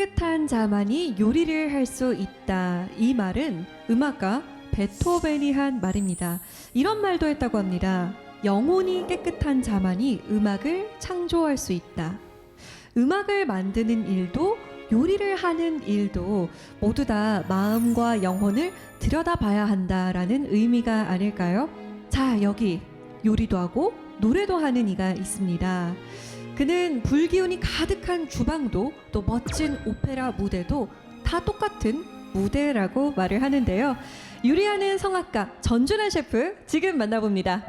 깨끗한 자만이 요리를 할 수 있다. 이 말은 음악가 베토벤이 한 말입니다. 이런 말도 했다고 합니다. 영혼이 깨끗한 자만이 음악을 창조할 수 있다. 음악을 만드는 일도 요리를 하는 일도 모두 다 마음과 영혼을 들여다봐야 한다라는 의미가 아닐까요? 자, 여기 요리도 하고 노래도 하는 이가 있습니다. 그는 불기운이 가득한 주방도 또 멋진 오페라 무대도 다 똑같은 무대라고 말을 하는데요. 요리하는 성악가 전준환 셰프 지금 만나봅니다.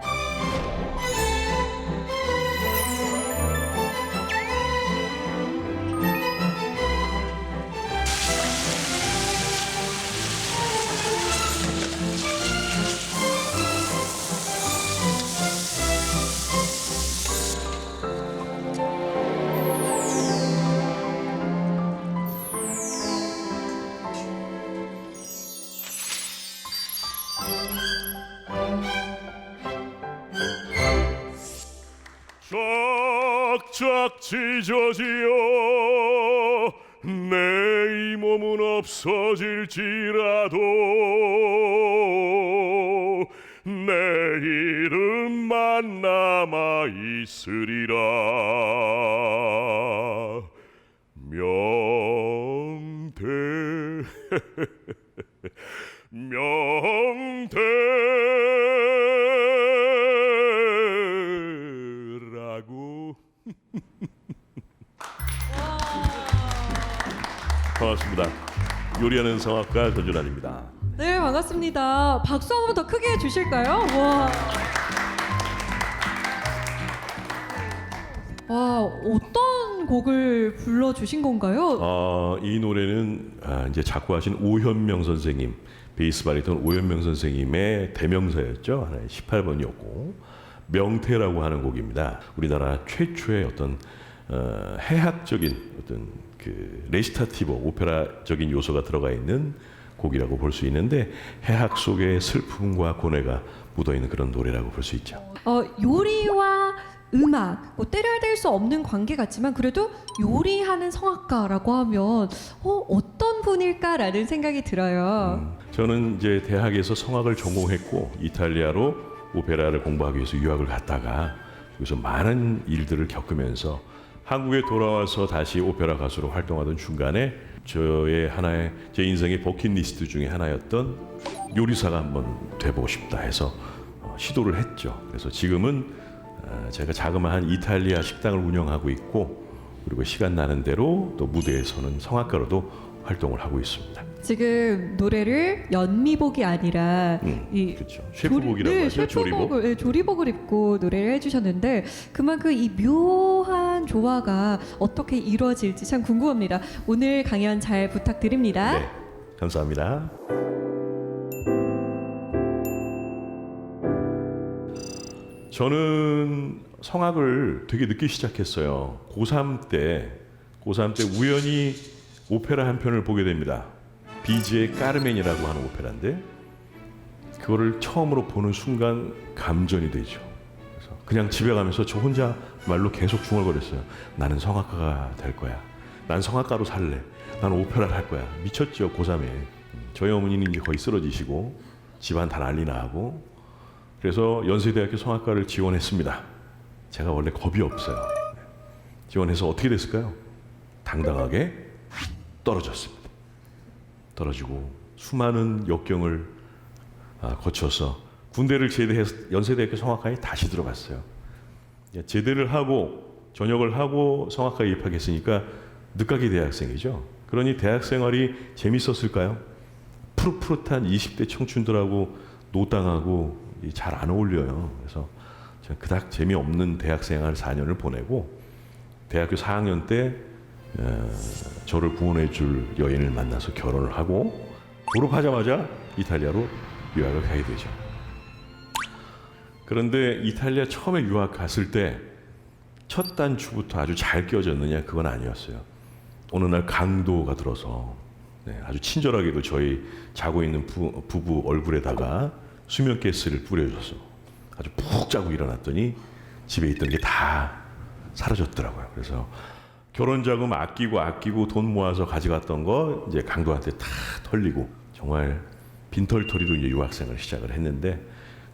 쫙쫙 찢어지어 내 이 몸은 없어질지라도 내일은 남아 있으리라. 명태 명태라고. 반갑습니다. 요리하는 성악가 전준환입니다. 네, 반갑습니다. 박수 한 번 더 크게 해주실까요? 와, 어떤 곡을 불러주신 건가요? 이 노래는 이제 작곡하신 오현명 선생님, 베이스 바리톤 오현명 선생님의 대명사였죠. 하나의 18번이었고 명태라고 하는 곡입니다. 우리나라 최초의 어떤 해학적인 어떤 그 레시타티보 오페라적인 요소가 들어가 있는 곡이라고 볼 수 있는데 해학 속에 슬픔과 고뇌가 묻어 있는 그런 노래라고 볼 수 있죠. 요리와 음악, 뭐 때려야 될 수 없는 관계 같지만 그래도 요리하는 성악가라고 하면 어떤 분일까라는 생각이 들어요. 저는 이제 대학에서 성악을 전공했고 이탈리아로 오페라를 공부하기 위해서 유학을 갔다가 여기서 많은 일들을 겪으면서 한국에 돌아와서 다시 오페라 가수로 활동하던 중간에 저의 하나의 제 인생의 버킷리스트 중에 하나였던 요리사가 한번 돼보고 싶다 해서 시도를 했죠. 그래서 지금은 제가 자그마한 이탈리아 식당을 운영하고 있고 그리고 시간 나는 대로 또 무대에 서는 성악가로도 활동을 하고 있습니다. 지금 노래를 연미복이 아니라 그렇죠. 셰프복이라고 하죠. 조리복. 네, 조리복을 입고 노래를 해주셨는데 그만큼 이 묘한 조화가 어떻게 이루어질지 참 궁금합니다. 오늘 강연 잘 부탁드립니다. 네, 감사합니다. 저는 성악을 되게 늦게 시작했어요. 고3 때 우연히 오페라 한 편을 보게 됩니다. 비지의 까르멘이라고 하는 오페라인데 그거를 처음으로 보는 순간 감전이 되죠. 그래서 그냥 집에 가면서 저 혼자 말로 계속 중얼거렸어요. 나는 성악가가 될 거야. 난 성악가로 살래. 난 오페라를 할 거야. 미쳤죠, 고3에. 저희 어머니는 이제 거의 쓰러지시고 집안 다 난리 나고 그래서 연세대학교 성악과를 지원했습니다. 제가 원래 겁이 없어요. 지원해서 어떻게 됐을까요? 당당하게 떨어졌습니다. 떨어지고 수많은 역경을 거쳐서 군대를 제대해서 연세대학교 성악과에 다시 들어갔어요. 제대를 하고 전역을 하고 성악과에 입학했으니까 늦가기 대학생이죠. 그러니 대학 생활이 재밌었을까요? 푸릇푸릇한 20대 청춘들하고 노땅하고 잘 안 어울려요. 그래서 저는 그닥 재미없는 대학 생활 4년을 보내고 대학교 4학년 때 저를 구원해 줄 여인을 만나서 결혼을 하고 졸업하자마자 이탈리아로 유학을 가게 되죠. 그런데 이탈리아 처음에 유학 갔을 때 첫 단추부터 아주 잘 끼워졌느냐 그건 아니었어요. 어느 날 강도가 들어서 아주 친절하게도 저희 자고 있는 부부 얼굴에다가 수면가스를 뿌려줘서 아주 푹 자고 일어났더니 집에 있던 게 다 사라졌더라고요. 그래서 결혼 자금 아끼고 돈 모아서 가져갔던 거 이제 강도한테 다 털리고 정말 빈털터리로 이제 유학생을 시작을 했는데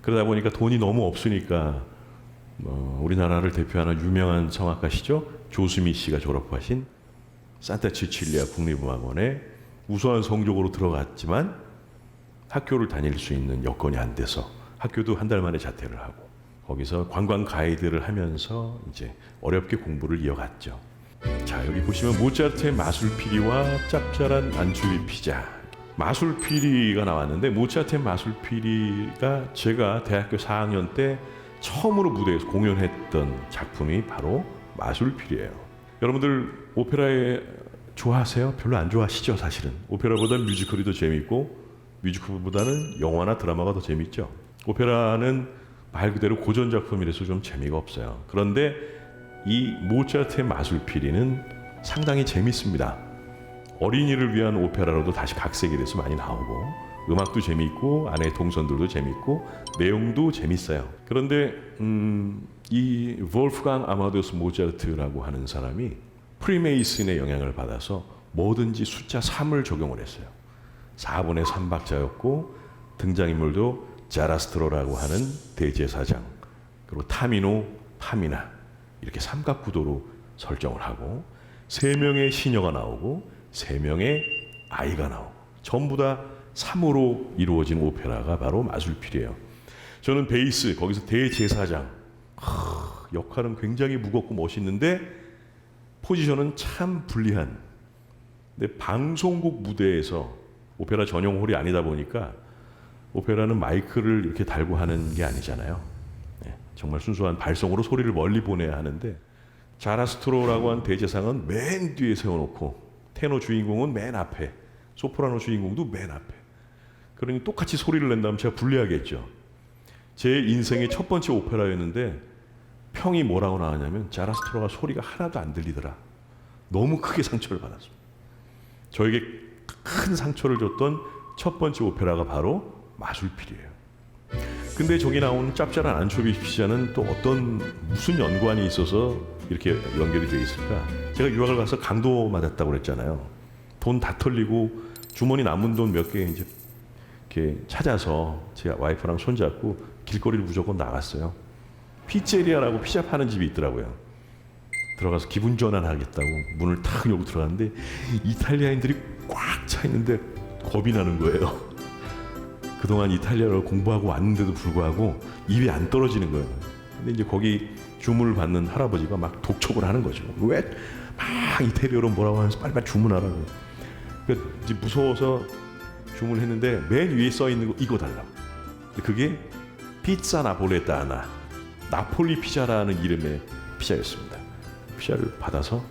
그러다 보니까 돈이 너무 없으니까 우리나라를 대표하는 유명한 성악가시죠 조수미 씨가 졸업하신 산타 치칠리아 국립음악원에 우수한 성적으로 들어갔지만 학교를 다닐 수 있는 여건이 안 돼서 학교도 한 달 만에 자퇴를 하고 거기서 관광 가이드를 하면서 이제 어렵게 공부를 이어갔죠. 자, 여기 보시면 모차르트의 마술피리와 짭짤한 안초비 피자. 마술피리가 나왔는데 모차르트의 마술피리가 제가 대학교 4학년 때 처음으로 무대에서 공연했던 작품이 바로 마술피리예요. 여러분들 오페라에 좋아하세요? 별로 안 좋아하시죠, 사실은. 오페라보다는 뮤지컬이 더 재밌고 뮤지컬보다는 영화나 드라마가 더 재밌죠. 오페라는 말 그대로 고전 작품이라서 좀 재미가 없어요. 그런데 이 모차르트의 마술피리는 상당히 재밌습니다. 어린이를 위한 오페라로도 다시 각색이 돼서 많이 나오고 음악도 재미있고 안에 동선들도 재미있고 내용도 재밌어요. 그런데 이 볼프강 아마데우스 모차르트라고 하는 사람이 프리메이슨의 영향을 받아서 뭐든지 숫자 3을 적용을 했어요. 4분의 3박자였고 등장인물도 자라스트로라고 하는 대제사장 그리고 타미노, 파미나 이렇게 삼각구도로 설정을 하고 3명의 시녀가 나오고 3명의 아이가 나오고 전부 다 3으로 이루어진 오페라가 바로 마술피리예요. 저는 베이스 거기서 대제사장 역할은 굉장히 무겁고 멋있는데 포지션은 참 불리한. 근데 방송국 무대에서 오페라 전용 홀이 아니다 보니까 오페라는 마이크를 이렇게 달고 하는 게 아니잖아요. 네, 정말 순수한 발성으로 소리를 멀리 보내야 하는데 자라스트로라고 한 대제상은 맨 뒤에 세워놓고 테너 주인공은 맨 앞에 소프라노 주인공도 맨 앞에 그러니 똑같이 소리를 낸다면 제가 불리하겠죠. 제 인생의 첫 번째 오페라였는데 평이 뭐라고 나왔냐면 자라스트로가 소리가 하나도 안 들리더라. 너무 크게 상처를 받았습니다. 저에게 큰 상처를 줬던 첫 번째 오페라가 바로 마술피리예요. 근데 저기 나오는 짭짤한 안초비 피자는 또 무슨 연관이 있어서 이렇게 연결이 되어 있을까? 제가 유학을 가서 강도 맞았다고 그랬잖아요. 돈 다 털리고 주머니 남은 돈 몇 개 이제 이렇게 찾아서 제 와이프랑 손잡고 길거리를 무조건 나갔어요. 피제리아라고 피자 파는 집이 있더라고요. 들어가서 기분 전환하겠다고 문을 탁 열고 들어갔는데 이탈리아인들이 꽉 차 있는데 겁이 나는 거예요. 그동안 이탈리아를 공부하고 왔는데도 불구하고 입이 안 떨어지는 거예요. 근데 이제 거기 주문을 받는 할아버지가 막 독촉을 하는 거죠. 왜 막 이태리어로 뭐라고 하면서 빨리빨리 주문하라고. 그러니까 이제 무서워서 주문했는데 맨 위에 써 있는 거 이거 달라고. 그게 피자 나폴레타나 나폴리 피자라는 이름의 피자였습니다. 피자를 받아서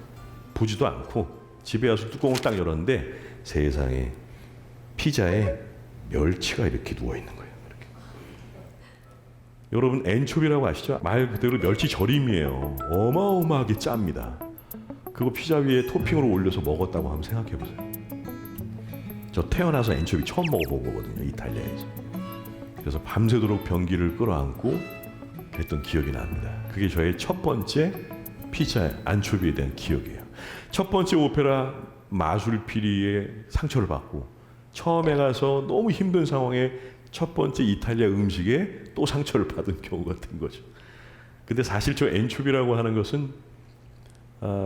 보지도 않고 집에 와서 뚜껑을 딱 열었는데 세상에 피자에 멸치가 이렇게 누워 있는 거예요. 이렇게. 여러분 엔초비라고 아시죠? 말 그대로 멸치 절임이에요. 어마어마하게 짭니다. 그거 피자 위에 토핑으로 올려서 먹었다고 한번 생각해 보세요. 저 태어나서 엔초비 처음 먹어본 거거든요. 이탈리아에서. 그래서 밤새도록 변기를 끌어안고 그랬던 기억이 납니다. 그게 저의 첫 번째 피자 안초비에 대한 기억이에요. 첫 번째 오페라 마술피리에 상처를 받고 처음에 가서 너무 힘든 상황에 첫 번째 이탈리아 음식에 또 상처를 받은 경우가 된 거죠. 근데 사실 저 엔초비라고 하는 것은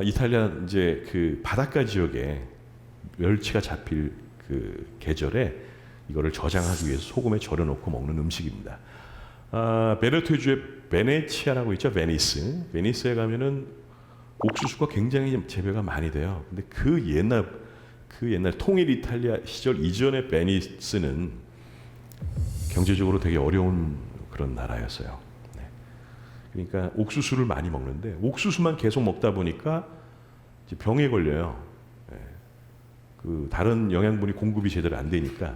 이탈리아 이제 그 바닷가 지역에 멸치가 잡힐 그 계절에 이거를 저장하기 위해서 소금에 절여놓고 먹는 음식입니다. 베네토주의 베네치아라고 있죠. 베니스에 가면은 옥수수가 굉장히 재배가 많이 돼요. 근데 그 옛날 통일 이탈리아 시절 이전의 베니스는 경제적으로 되게 어려운 그런 나라였어요. 네. 그러니까 옥수수를 많이 먹는데 옥수수만 계속 먹다 보니까 이제 병에 걸려요. 네. 그 다른 영양분이 공급이 제대로 안 되니까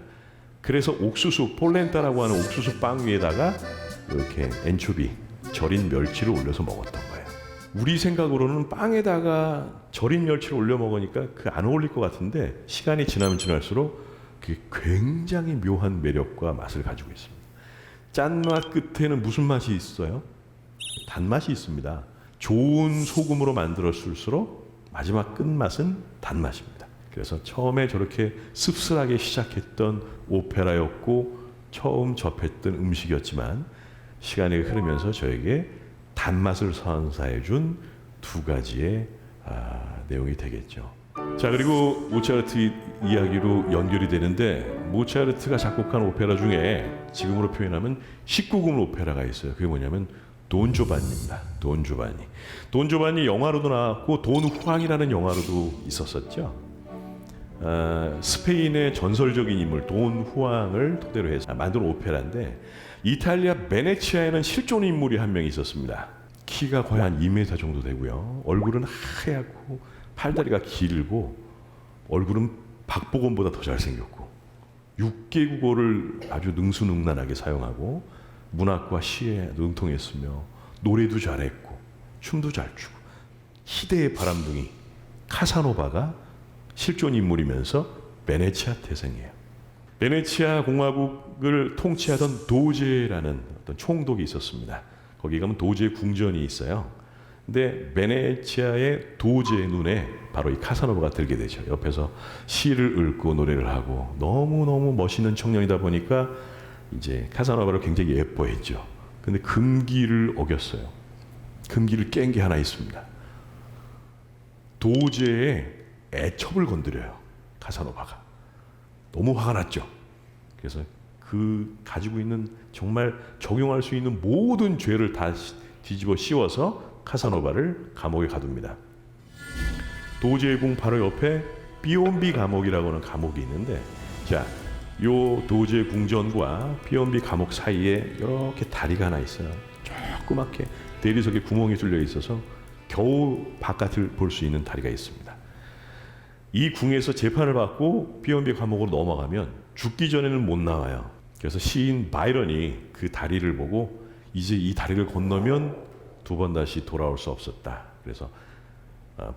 그래서 옥수수 폴렌타라고 하는 옥수수 빵 위에다가 이렇게 엔초비 절인 멸치를 올려서 먹었던 거예요. 우리 생각으로는 빵에다가 절인 멸치를 올려 먹으니까 그 안 어울릴 것 같은데 시간이 지나면 지날수록 그게 굉장히 묘한 매력과 맛을 가지고 있습니다. 짠맛 끝에는 무슨 맛이 있어요? 단맛이 있습니다. 좋은 소금으로 만들었을수록 마지막 끝맛은 단맛입니다. 그래서 처음에 저렇게 씁쓸하게 시작했던 오페라였고 처음 접했던 음식이었지만 시간이 흐르면서 저에게 단맛을 선사해 준 두 가지의 내용이 되겠죠. 자, 그리고 모차르트 이야기로 연결이 되는데 모차르트가 작곡한 오페라 중에 지금으로 표현하면 19금 오페라가 있어요. 그게 뭐냐면 돈 조반니입니다. 돈 조반니. 돈 조반니 영화로도 나왔고 돈 후앙이라는 영화로도 있었었죠. 스페인의 전설적인 인물 돈 후앙을 토대로 해서 만든 오페라인데 이탈리아 베네치아에는 실존 인물이 한 명 있었습니다. 키가 거의 한 2m 정도 되고요. 얼굴은 하얗고 팔다리가 길고 얼굴은 박보검보다 더 잘생겼고 6개 국어를 아주 능수능란하게 사용하고 문학과 시에 능통했으며 노래도 잘했고 춤도 잘 추고 희대의 바람둥이 카사노바가 실존 인물이면서 베네치아 태생이에요. 베네치아 공화국을 통치하던 도제라는 어떤 총독이 있었습니다. 거기 가면 도제 궁전이 있어요. 근데 베네치아의 도제의 눈에 바로 이 카사노바가 들게 되죠. 옆에서 시를 읽고 노래를 하고 너무너무 멋있는 청년이다 보니까 이제 카사노바를 굉장히 예뻐했죠. 근데 금기를 어겼어요. 금기를 깬 게 하나 있습니다. 도제의 애첩을 건드려요. 카사노바가. 너무 화가 났죠. 그래서 그 가지고 있는 정말 적용할 수 있는 모든 죄를 다 뒤집어 씌워서 카사노바를 감옥에 가둡니다. 도제의 궁 바로 옆에 비옴비 감옥이라고 하는 감옥이 있는데 자, 요 도제 궁전과 비옴비 감옥 사이에 이렇게 다리가 하나 있어요. 조그맣게 대리석에 구멍이 뚫려 있어서 겨우 바깥을 볼 수 있는 다리가 있습니다. 이 궁에서 재판을 받고 비옴비 감옥으로 넘어가면 죽기 전에는 못 나와요. 그래서 시인 바이런이 그 다리를 보고 이제 이 다리를 건너면 두 번 다시 돌아올 수 없었다. 그래서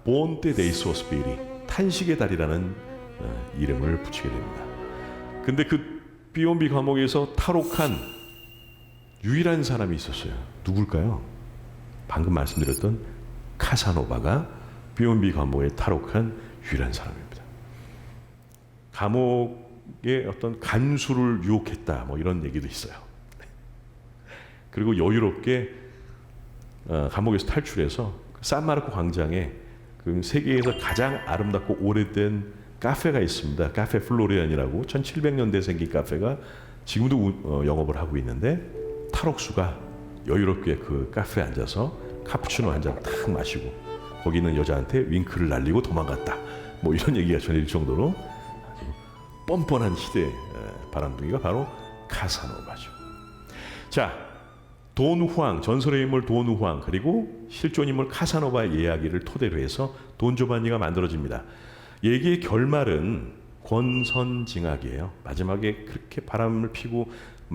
본테 데이 소스피리 탄식의 다리라는 이름을 붙이게 됩니다. 근데 그 비옴비 감옥에서 탈옥한 유일한 사람이 있었어요. 누굴까요? 방금 말씀드렸던 카사노바가 비옴비 감옥에 탈옥한 유일한 사람입니다. 감옥의 어떤 간수를 유혹했다 뭐 이런 얘기도 있어요. 그리고 여유롭게 감옥에서 탈출해서 산마르코 광장에 그 세계에서 가장 아름답고 오래된 카페가 있습니다. 카페 플로리안이라고 1700년대에 생긴 카페가 지금도 영업을 하고 있는데 탈옥수가 여유롭게 그 카페에 앉아서 카푸치노 한 잔 탁 마시고 거기 있는 여자한테 윙크를 날리고 도망갔다. 뭐 이런 얘기가 전해질 정도로 아주 뻔뻔한 시대의 바람둥이가 바로 카사노바죠. 자, 돈 후앙, 전설의 인물 돈 후앙 그리고 실존 인물 카사노바의 이야기를 토대로 해서 돈 조반니가 만들어집니다. 얘기의 결말은 권선징악이에요. 마지막에 그렇게 바람을 피고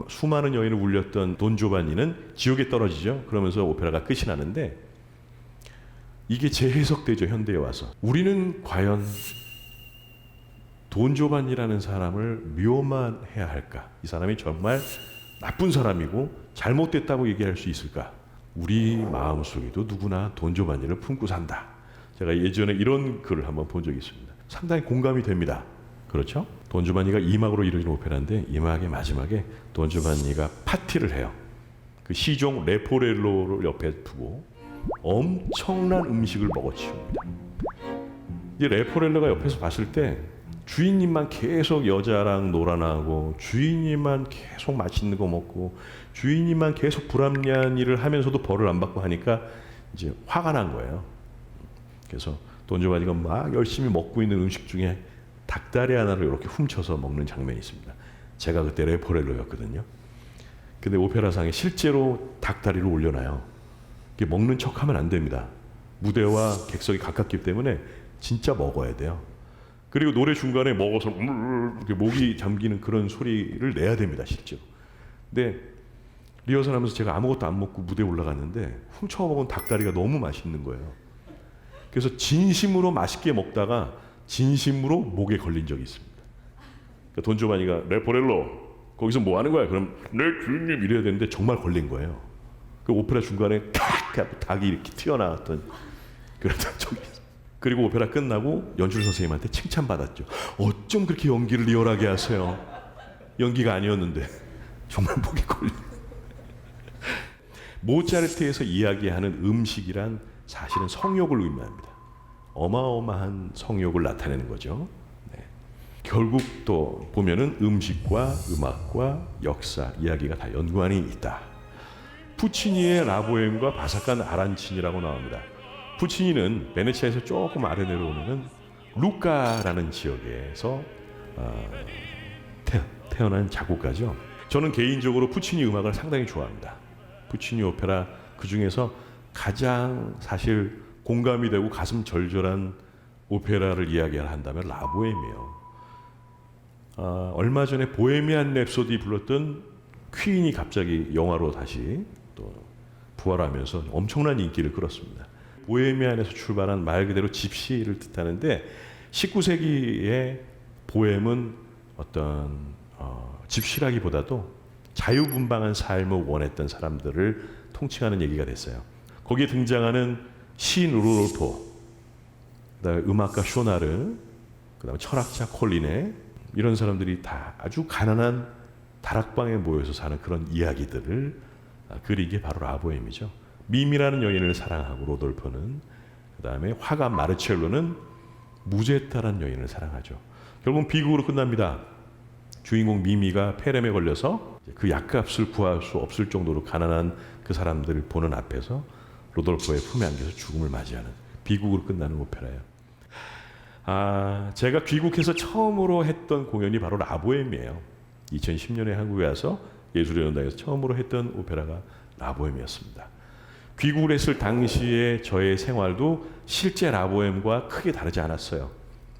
수많은 여인을 울렸던 돈 조반니는 지옥에 떨어지죠. 그러면서 오페라가 끝이 나는데 이게 재해석되죠. 현대에 와서. 우리는 과연 돈 조반니라는 사람을 미워만 해야 할까? 이 사람이 정말 나쁜 사람이고 잘못됐다고 얘기할 수 있을까? 우리 마음속에도 누구나 돈 조반니를 품고 산다. 제가 예전에 이런 글을 한번 본 적이 있습니다. 상당히 공감이 됩니다. 그렇죠? 돈 조반니가 2막으로 이루어진 오페라인데 2막의 마지막에 돈 조반니가 파티를 해요. 그 시종 레포렐로를 옆에 두고 엄청난 음식을 먹어치웁니다. 이제 레포렐로가 옆에서 봤을 때 주인님만 계속 여자랑 놀아나고 주인님만 계속 맛있는 거 먹고 주인님만 계속 불합리한 일을 하면서도 벌을 안 받고 하니까 이제 화가 난 거예요. 그래서 돈 조반니가 막 열심히 먹고 있는 음식 중에 닭다리 하나를 이렇게 훔쳐서 먹는 장면이 있습니다. 제가 그때 레포렐로였거든요. 근데 오페라상에 실제로 닭다리를 올려놔요. 이게 먹는 척하면 안 됩니다. 무대와 객석이 가깝기 때문에 진짜 먹어야 돼요. 그리고 노래 중간에 먹어서 이렇게 목이 잠기는 그런 소리를 내야 됩니다, 실제로. 근데 리허설하면서 제가 아무것도 안 먹고 무대에 올라갔는데 훔쳐 먹은 닭다리가 너무 맛있는 거예요. 그래서 진심으로 맛있게 먹다가 진심으로 목에 걸린 적이 있습니다. 그러니까 돈 조반니가 레포렐로 거기서 뭐 하는 거야? 그럼 내 주인님 이래야 되는데 정말 걸린 거예요. 그 오페라 중간에 탁 닭이 이렇게 튀어나왔던 그랬던 적이 있어요. 그리고 오페라 끝나고 연출 선생님한테 칭찬받았죠. 어쩜 그렇게 연기를 리얼하게 하세요. 연기가 아니었는데 정말 목이 걸려. 모차르트에서 이야기하는 음식이란 사실은 성욕을 의미합니다. 어마어마한 성욕을 나타내는 거죠. 네. 결국 또 보면은 음식과 음악과 역사, 이야기가 다 연관이 있다. 푸치니의 라보엠과 바삭한 아란치니라고 나옵니다. 푸치니는 베네치아에서 조금 아래 내려오면은 루카라는 지역에서 태어난 작곡가죠. 저는 개인적으로 푸치니 음악을 상당히 좋아합니다. 푸치니 오페라 그 중에서 가장 사실 공감이 되고 가슴 절절한 오페라를 이야기한다면 라보엠이에요. 얼마 전에 보헤미안 랩소디 불렀던 퀸이 갑자기 영화로 다시 또 부활하면서 엄청난 인기를 끌었습니다. 보헤미안에서 출발한 말 그대로 집시를 뜻하는데 19세기의 보헤미안은 어떤 집시라기보다도 자유분방한 삶을 원했던 사람들을 통칭하는 얘기가 됐어요. 거기에 등장하는 시인 루돌포, 그다음에 음악가 쇼나르, 그다음에 철학자 콜리네, 이런 사람들이 다 아주 가난한 다락방에 모여서 사는 그런 이야기들을 그리게 바로 라보엠이죠. 미미라는 여인을 사랑하고 로돌포는, 그다음에 화가 마르첼로는 무제타라는 여인을 사랑하죠. 결국 비극으로 끝납니다. 주인공 미미가 폐렴에 걸려서 그 약값을 구할 수 없을 정도로 가난한 그 사람들을 보는 앞에서 로돌포의 품에 안겨서 죽음을 맞이하는 비극으로 끝나는 오페라예요. 제가 귀국해서 처음으로 했던 공연이 바로 라보엠이에요. 2010년에 한국에 와서 예술의 연당에서 처음으로 했던 오페라가 라보엠이었습니다. 귀국을 했을 당시에 저의 생활도 실제 라보엠과 크게 다르지 않았어요.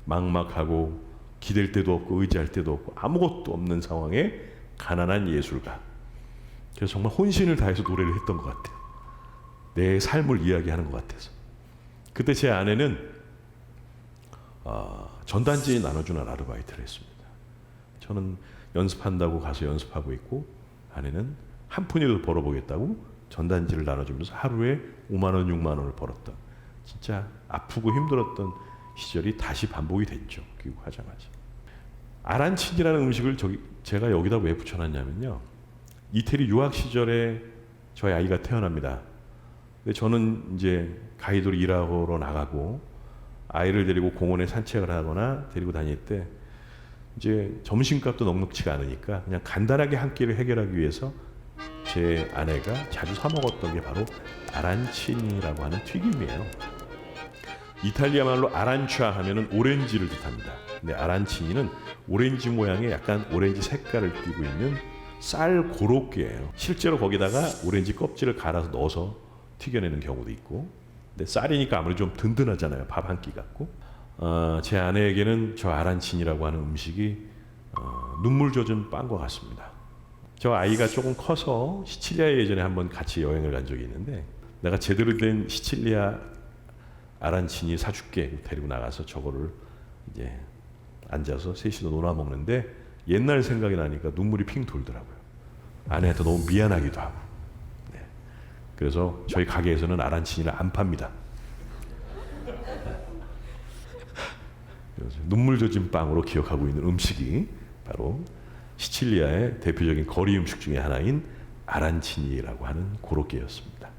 막막하고 기댈 데도 없고 의지할 데도 없고 아무것도 없는 상황에 가난한 예술가. 그래서 정말 혼신을 다해서 노래를 했던 것 같아요. 내 삶을 이야기하는 것 같아서. 그때 제 아내는 전단지 나눠주는 아르바이트를 했습니다. 저는 연습한다고 가서 연습하고 있고 아내는 한 푼이라도 벌어보겠다고 전단지를 나눠주면서 하루에 5만 원, 6만 원을 벌었던, 진짜 아프고 힘들었던 시절이 다시 반복이 됐죠. 귀국하자마자. 아란치니라는 음식을 제가 여기다 왜 붙여놨냐면요. 이태리 유학 시절에 저희 아이가 태어납니다. 근데 저는 이제 가이드로 일하러 나가고 아이를 데리고 공원에 산책을 하거나 데리고 다닐 때 이제 점심값도 넉넉치가 않으니까 그냥 간단하게 한 끼를 해결하기 위해서 제 아내가 자주 사 먹었던 게 바로 아란치니라고 하는 튀김이에요. 이탈리아 말로 아란차 하면은 오렌지를 뜻합니다. 근데 아란치니는 오렌지 모양의 약간 오렌지 색깔을 띠고 있는 쌀 고로케예요. 실제로 거기다가 오렌지 껍질을 갈아서 넣어서 튀겨내는 경우도 있고, 근데 쌀이니까 아무래도 좀 든든하잖아요. 밥 한 끼 같고. 제 아내에게는 저 아란치니라고 하는 음식이 눈물 젖은 빵과 같습니다. 저 아이가 조금 커서 시칠리아에 예전에 한번 같이 여행을 간 적이 있는데, 내가 제대로 된 시칠리아 아란치니 사줄게 데리고 나가서 저거를 이제 앉아서 셋이서 놀아 먹는데 옛날 생각이 나니까 눈물이 핑 돌더라고요. 아내한테 너무 미안하기도 하고. 네. 그래서 저희 가게에서는 아란치니를 안 팝니다. 눈물 젖은 빵으로 기억하고 있는 음식이 바로 시칠리아의 대표적인 거리 음식 중에 하나인 아란치니라고 하는 고로케였습니다.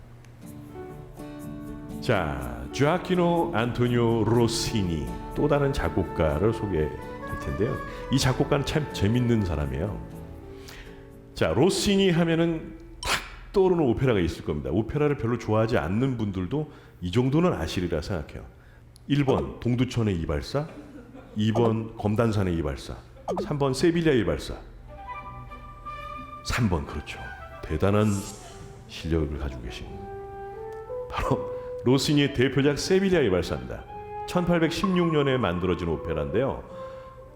자, 조아키노 안토니오 로시니, 또 다른 작곡가를 소개할 텐데요. 이 작곡가는 참 재밌는 사람이에요. 자, 로시니 하면은 탁 떠오르는 오페라가 있을 겁니다. 오페라를 별로 좋아하지 않는 분들도 이 정도는 아시리라 생각해요. 1번 동두천의 이발사, 2번 검단산의 이발사, 3번 세빌리아 이발사, 3번 그렇죠. 대단한 실력을 가지고 계신 바로 로시니의 대표작 세빌리아 이발사입니다. 1816년에 만들어진 오페라인데요.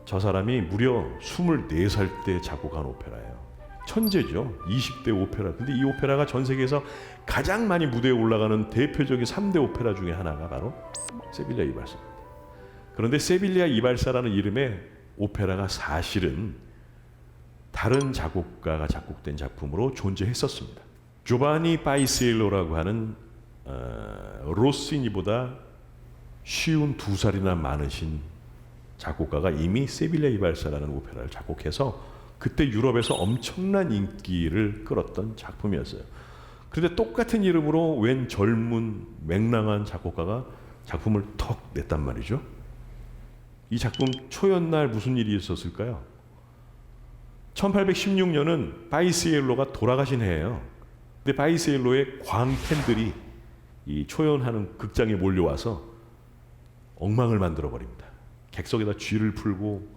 저 사람이 무려 24살 때 작곡한 오페라예요. 천재죠. 20대 오페라. 근데 이 오페라가 전 세계에서 가장 많이 무대에 올라가는 대표적인 3대 오페라 중에 하나가 바로 세빌리아 이발사입니다. 그런데 세빌리아 이발사라는 이름의 오페라가 사실은 다른 작곡가가 작곡된 작품으로 존재했었습니다. 조바니 파이시엘로라고 하는 로시니보다 52살이나 많으신 작곡가가 이미 세빌야 이발사라는 오페라를 작곡해서 그때 유럽에서 엄청난 인기를 끌었던 작품이었어요. 그런데 똑같은 이름으로 웬 젊은 맹랑한 작곡가가 작품을 턱 냈단 말이죠. 이 작품 초연날 무슨 일이 있었을까요? 1816년은 바이시엘로가 돌아가신 해예요. 근데 바이시엘로의 광팬들이 이 초연하는 극장에 몰려와서 엉망을 만들어 버립니다. 객석에다 쥐를 풀고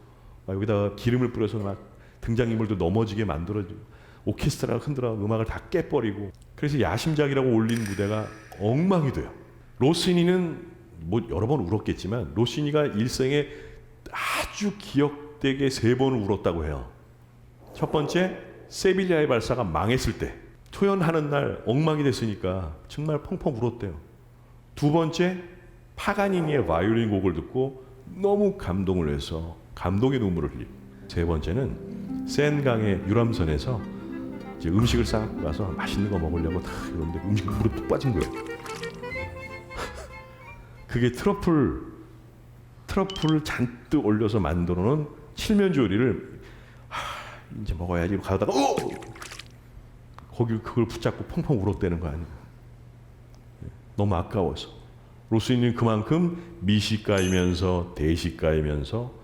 막 여기다가 기름을 뿌려서 막 등장인물도 넘어지게 만들어주고 오케스트라를 흔들어 음악을 다 깨버리고, 그래서 야심작이라고 올린 무대가 엉망이 돼요. 로시니는 뭐 여러 번 울었겠지만 로시니가 일생에 아주 기억되게 3번을 울었다고 해요. 첫 번째, 세빌야의 발사가 망했을 때 초연하는 날 엉망이 됐으니까 정말 펑펑 울었대요. 두 번째, 파가니니의 바이올린 곡을 듣고 너무 감동을 해서 감동의 눈물을 흘리고, 세 번째는 센강의 유람선에서 이제 음식을 싸갖고 가서 맛있는 거 먹으려고 다 이러는데 음식이 물에 뚝 빠진 거예요. 그게 트러플을 잔뜩 올려서 만들어 놓은 칠면조 요리를 이제 먹어야지 가다가 거기 그걸 붙잡고 펑펑 울었다는 거 아니에요. 너무 아까워서. 로스니는 그만큼 미식가이면서 대식가이면서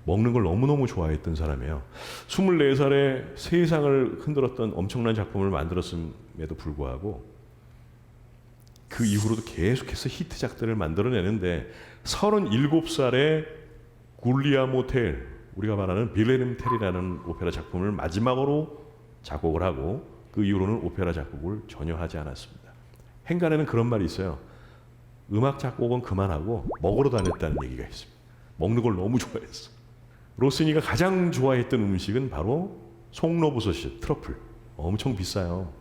먹는 걸 너무너무 좋아했던 사람이에요. 24살에 세상을 흔들었던 엄청난 작품을 만들었음에도 불구하고 그 이후로도 계속해서 히트작들을 만들어내는데 37살에 굴리아모 텔, 우리가 말하는 빌레름 텔이라는 오페라 작품을 마지막으로 작곡을 하고 그 이후로는 오페라 작곡을 전혀 하지 않았습니다. 행간에는 그런 말이 있어요. 음악 작곡은 그만하고 먹으러 다녔다는 얘기가 있습니다. 먹는 걸 너무 좋아했어. 로시니가 가장 좋아했던 음식은 바로 송로버섯이죠. 트러플. 엄청 비싸요.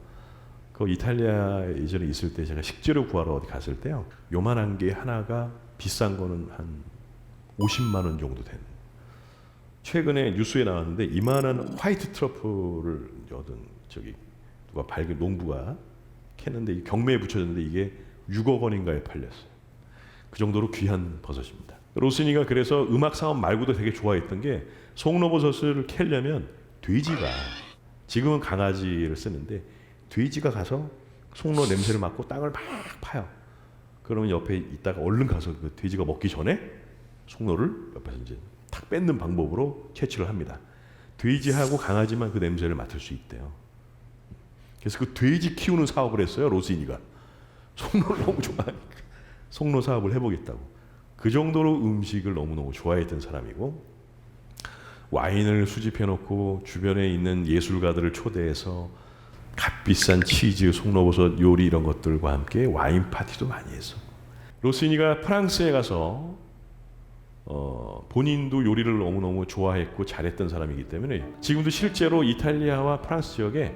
그 이탈리아 예전에 있을 때 제가 식재료 구하러 어디 갔을 때요. 요만한 게 하나가 비싼 거는 한 50만 원 정도 되는. 최근에 뉴스에 나왔는데 이만한 화이트 트러플을 얻은 저기 누가 발견 농부가 캤는데 경매에 붙여졌는데 이게 6억 원인가에 팔렸어요. 그 정도로 귀한 버섯입니다. 로시니가 그래서 음악 사업 말고도 되게 좋아했던 게 송로버섯을 캐려면 돼지가, 지금은 강아지를 쓰는데 돼지가 가서 송로 냄새를 맡고 땅을 막 파요. 그러면 옆에 있다가 얼른 가서 그 돼지가 먹기 전에 송로를 옆에서 이제 탁 뺏는 방법으로 채취를 합니다. 돼지하고 강아지만 그 냄새를 맡을 수 있대요. 그래서 그 돼지 키우는 사업을 했어요. 로시니가. 송로를 너무 좋아하니까 송로 사업을 해보겠다고. 그 정도로 음식을 너무너무 좋아했던 사람이고, 와인을 수집해놓고 주변에 있는 예술가들을 초대해서 값비싼 치즈, 송로버섯 요리 이런 것들과 함께 와인 파티도 많이 했어. 로시니가 프랑스에 가서 본인도 요리를 너무너무 좋아했고 잘했던 사람이기 때문에 지금도 실제로 이탈리아와 프랑스 지역에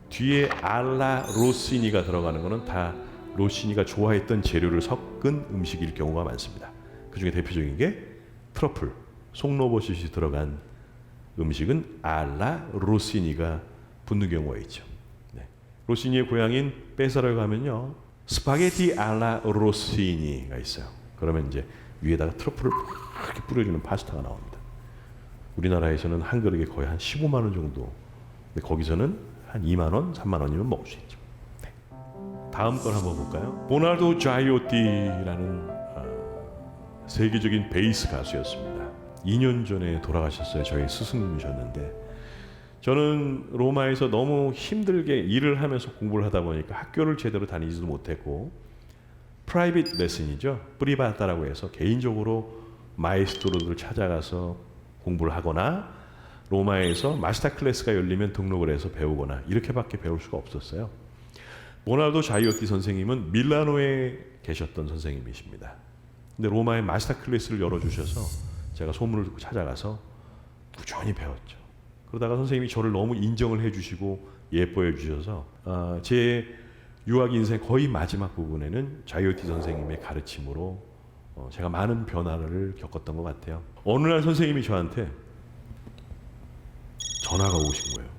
뒤에 알라 로시니가 들어가는 것은 다 로시니가 좋아했던 재료를 섞은 음식일 경우가 많습니다. 그 중에 대표적인 게 트러플, 송로버섯이 들어간 음식은 알라 로시니가 붙는 경우가 있죠. 네. 로시니의 고향인 페사를 가면요, 스파게티 알라 로시니가 있어요. 그러면 이제 위에다가 트러플을 이렇게 뿌려주는 파스타가 나옵니다. 우리나라에서는 한 그릇에 거의 한 15만 원 정도. 근데 거기서는 한 2만 원, 3만 원이면 먹을 수 있죠. 네. 다음 걸 한번 볼까요? 보나르도 자이오티라는 세계적인 베이스 가수였습니다. 2년 전에 돌아가셨어요. 저희 스승님이셨는데, 저는 로마에서 너무 힘들게 일을 하면서 공부를 하다 보니까 학교를 제대로 다니지도 못했고, 프라이빗 레슨이죠. 프리바타라고 해서 개인적으로 마에스트로를 찾아가서 공부를 하거나 로마에서 마스터 클래스가 열리면 등록을 해서 배우거나 이렇게밖에 배울 수가 없었어요. 보나르도 자이오티 선생님은 밀라노에 계셨던 선생님이십니다. 근데 로마에 마스터 클래스를 열어주셔서 제가 소문을 듣고 찾아가서 꾸준히 배웠죠. 그러다가 선생님이 저를 너무 인정을 해주시고 예뻐해 주셔서 제 유학 인생 거의 마지막 부분에는 자이오티 선생님의 가르침으로 제가 많은 변화를 겪었던 것 같아요. 어느 날 선생님이 저한테 전화가 오신 거예요.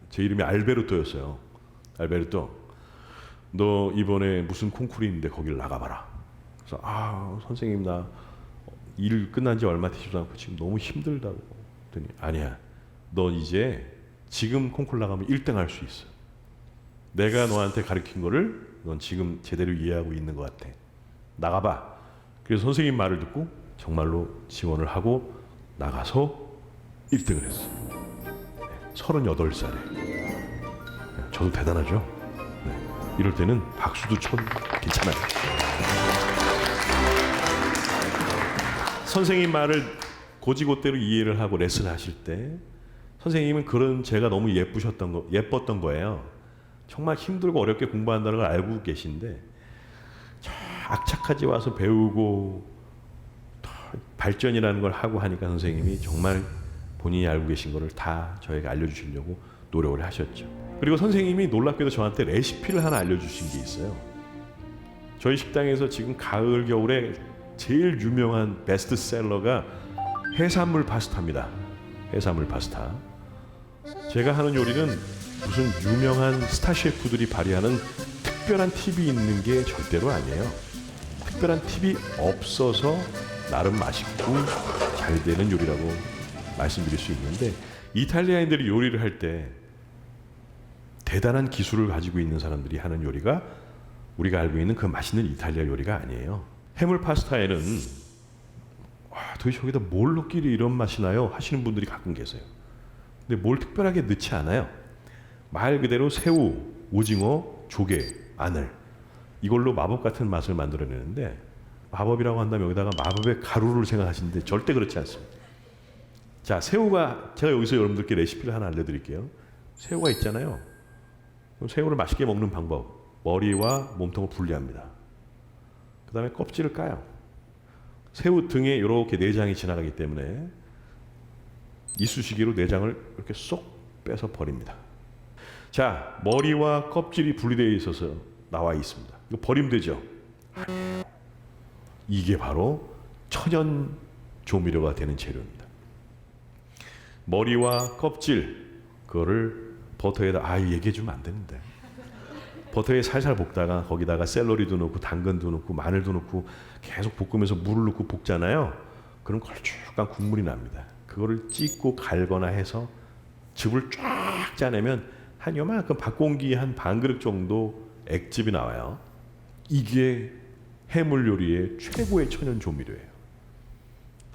제 이름이 알베르토였어요. 알베르토, 너 이번에 무슨 콩쿠르 있는데 거기를 나가봐라. 그래서 선생님 나 일 끝난 지 얼마 되지도 않고 지금 너무 힘들다고. 그랬더니 아니야. 너 이제 지금 콩쿨 나가면 1등 할 수 있어. 내가 너한테 가르친 거를 넌 지금 제대로 이해하고 있는 것 같아. 나가봐. 그래서 선생님 말을 듣고 정말로 지원을 하고 나가서 1등을 했어요. 38살에. 저도 대단하죠. 이럴 때는 박수도 쳐 괜찮아요. 선생님 말을 고지고대로 이해를 하고 레슨을 하실 때 선생님은 그런 제가 너무 예뻤던 거예요. 정말 힘들고 어렵게 공부한다는 걸 알고 계신데 악착같이 와서 배우고 발전이라는 걸 하고 하니까 선생님이 정말 본인이 알고 계신 거를 다 저에게 알려주시려고 노력을 하셨죠. 그리고 선생님이 놀랍게도 저한테 레시피를 하나 알려주신 게 있어요. 저희 식당에서 지금 가을 겨울에 제일 유명한 베스트셀러가 해산물 파스타입니다. 해산물 파스타. 제가 하는 요리는 무슨 유명한 스타 셰프들이 발휘하는 특별한 팁이 있는 게 절대로 아니에요. 특별한 팁이 없어서 나름 맛있고 잘 되는 요리라고 말씀드릴 수 있는데 이탈리아인들이 요리를 할 때 대단한 기술을 가지고 있는 사람들이 하는 요리가 우리가 알고 있는 그 맛있는 이탈리아 요리가 아니에요. 해물 파스타에는 도대체 저기다 뭘 넣기를 이런 맛이 나요? 하시는 분들이 가끔 계세요. 근데 뭘 특별하게 넣지 않아요. 말 그대로 새우, 오징어, 조개, 마늘 이걸로 마법 같은 맛을 만들어내는데 마법이라고 한다면 여기다가 마법의 가루를 생각하시는데 절대 그렇지 않습니다. 자, 새우가 제가 여기서 여러분들께 레시피를 하나 알려드릴게요. 새우가 있잖아요. 그럼 새우를 맛있게 먹는 방법 머리와 몸통을 분리합니다. 그 다음에 껍질을 까요. 새우 등에 이렇게 내장이 지나가기 때문에 이쑤시개로 내장을 이렇게 쏙 빼서 버립니다. 자, 머리와 껍질이 분리되어 있어서 나와 있습니다. 이거 버리면 되죠? 이게 바로 천연 조미료가 되는 재료입니다. 머리와 껍질 그거를 버터에다 얘기해 주면 안 되는데 버터에 살살 볶다가 거기다가 샐러리도 넣고 당근도 넣고 마늘도 넣고 계속 볶으면서 물을 넣고 볶잖아요. 그럼 걸쭉한 국물이 납니다. 그거를 찢고 갈거나 해서 즙을 쫙 짜내면 한 요만큼 밥공기 한 반 그릇 정도 액즙이 나와요. 이게 해물 요리의 최고의 천연 조미료예요.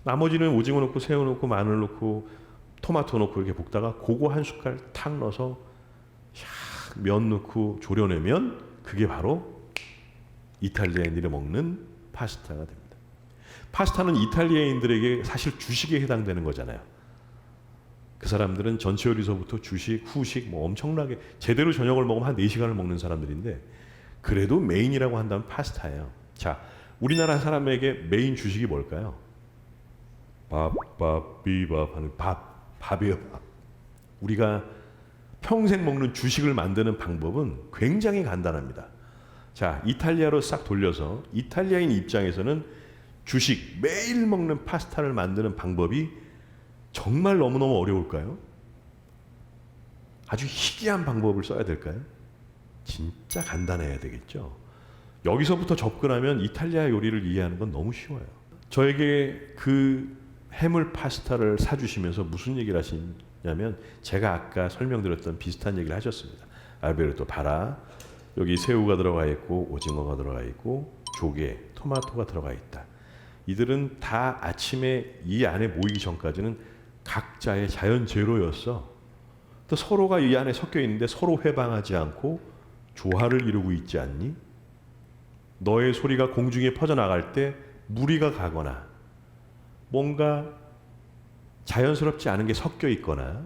나머지는 오징어 넣고 새우 넣고 마늘 넣고 토마토 넣고 이렇게 볶다가 그거 한 숟갈 탁 넣어서 면 넣고 졸여내면 그게 바로 이탈리아인들이 먹는 파스타가 됩니다. 파스타는 이탈리아인들에게 사실 주식에 해당되는 거잖아요. 그 사람들은 전체 요리서부터 주식, 후식 뭐 엄청나게 제대로 저녁을 먹으면 한 4시간을 먹는 사람들인데 그래도 메인이라고 한다면 파스타예요. 자, 우리나라 사람에게 메인 주식이 뭘까요? 비밥 하는 밥이에요. 밥. 우리가 평생 먹는 주식을 만드는 방법은 굉장히 간단합니다. 자, 이탈리아로 싹 돌려서 이탈리아인 입장에서는 주식, 매일 먹는 파스타를 만드는 방법이 정말 너무너무 어려울까요? 아주 희귀한 방법을 써야 될까요? 진짜 간단해야 되겠죠. 여기서부터 접근하면 이탈리아 요리를 이해하는 건 너무 쉬워요. 저에게 그 해물 파스타를 사주시면서 무슨 얘기를 하시냐면 제가 아까 설명드렸던 비슷한 얘기를 하셨습니다. 알베르토 봐라. 여기 새우가 들어가 있고 오징어가 들어가 있고 조개, 토마토가 들어가 있다. 이들은 다 아침에 이 안에 모이기 전까지는 각자의 자연 재료였어. 또 서로가 이 안에 섞여 있는데 서로 회방하지 않고 조화를 이루고 있지 않니? 너의 소리가 공중에 퍼져나갈 때 무리가 가거나 뭔가 자연스럽지 않은 게 섞여 있거나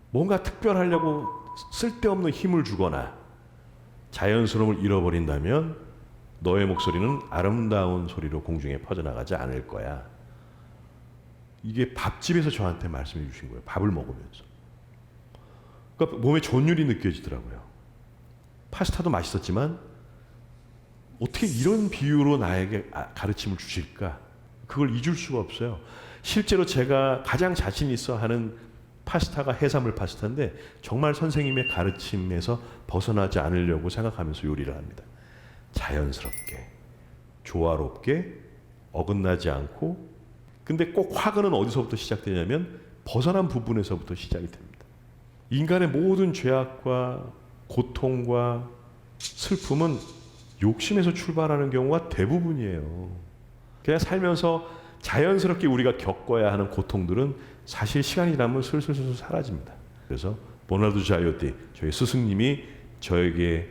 뭔가 특별하려고 쓸데없는 힘을 주거나 자연스러움을 잃어버린다면 너의 목소리는 아름다운 소리로 공중에 퍼져나가지 않을 거야. 이게 밥집에서 저한테 말씀해 주신 거예요. 밥을 먹으면서. 그러니까 몸에 전율이 느껴지더라고요. 파스타도 맛있었지만 어떻게 이런 비유로 나에게 가르침을 주실까? 그걸 잊을 수가 없어요. 실제로 제가 가장 자신 있어 하는 파스타가 해산물 파스타인데 정말 선생님의 가르침에서 벗어나지 않으려고 생각하면서 요리를 합니다. 자연스럽게 조화롭게 어긋나지 않고, 근데 꼭 화근은 어디서부터 시작되냐면 벗어난 부분에서부터 시작이 됩니다. 인간의 모든 죄악과 고통과 슬픔은 욕심에서 출발하는 경우가 대부분이에요. 그냥 살면서 자연스럽게 우리가 겪어야 하는 고통들은 사실 시간이 지나면 슬슬 사라집니다. 그래서 버나르도 자이어티, 저희 스승님이 저에게